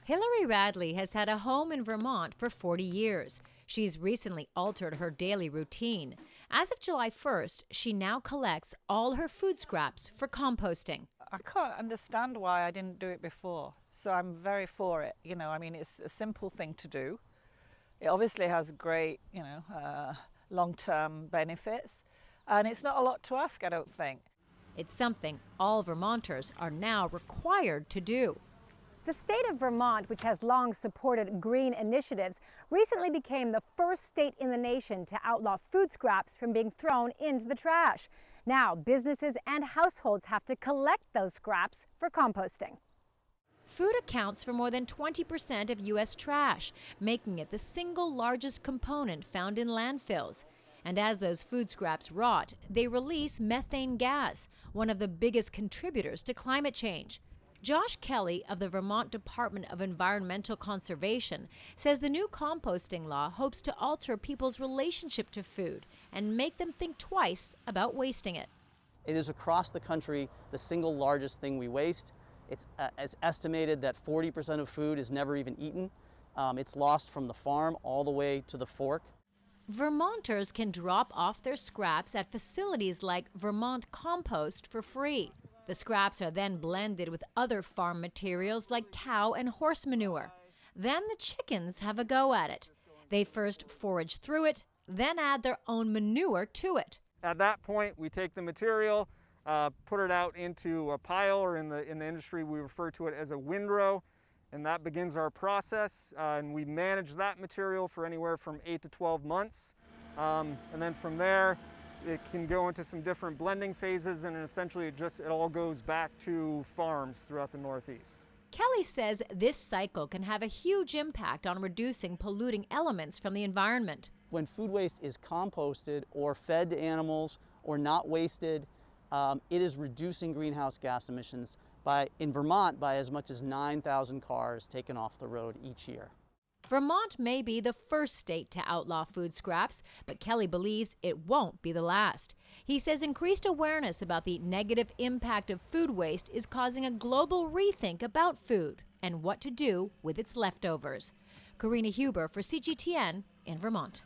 Hillary Radley has had a home in Vermont for 40 years. She's recently altered her daily routine. As of July 1st, she now collects all her food scraps for composting. I can't understand why I didn't do it before, so I'm very for it. It's a simple thing to do. It obviously has great, long-term benefits, and it's not a lot to ask, I don't think. It's something all Vermonters are now required to do. The state of Vermont, which has long supported green initiatives, recently became the first state in the nation to outlaw food scraps from being thrown into the trash. Now, businesses and households have to collect those scraps for composting. Food accounts for more than 20% of U.S. trash, making it the single largest component found in landfills. And as those food scraps rot, they release methane gas, one of the biggest contributors to climate change. Josh Kelly of the Vermont Department of Environmental Conservation says the new composting law hopes to alter people's relationship to food and make them think twice about wasting it. It is across the country the single largest thing we waste. It's estimated that 40% of food is never even eaten. It's lost from the farm all the way to the fork. Vermonters can drop off their scraps at facilities like Vermont Compost for free. The scraps are then blended with other farm materials like cow and horse manure. Then the chickens have a go at it. They first forage through it, then add their own manure to it. At that point, we take the material, put it out into a pile, or in the industry we refer to it as a windrow, and that begins our process. And we manage that material for anywhere from 8 to 12 months. And then from there, it can go into some different blending phases, and essentially it all goes back to farms throughout the Northeast. Kelly says this cycle can have a huge impact on reducing polluting elements from the environment. When food waste is composted or fed to animals or not wasted, it is reducing greenhouse gas emissions in Vermont by as much as 9,000 cars taken off the road each year. Vermont may be the first state to outlaw food scraps, but Kelly believes it won't be the last. He says increased awareness about the negative impact of food waste is causing a global rethink about food and what to do with its leftovers. Karina Huber for CGTN in Vermont.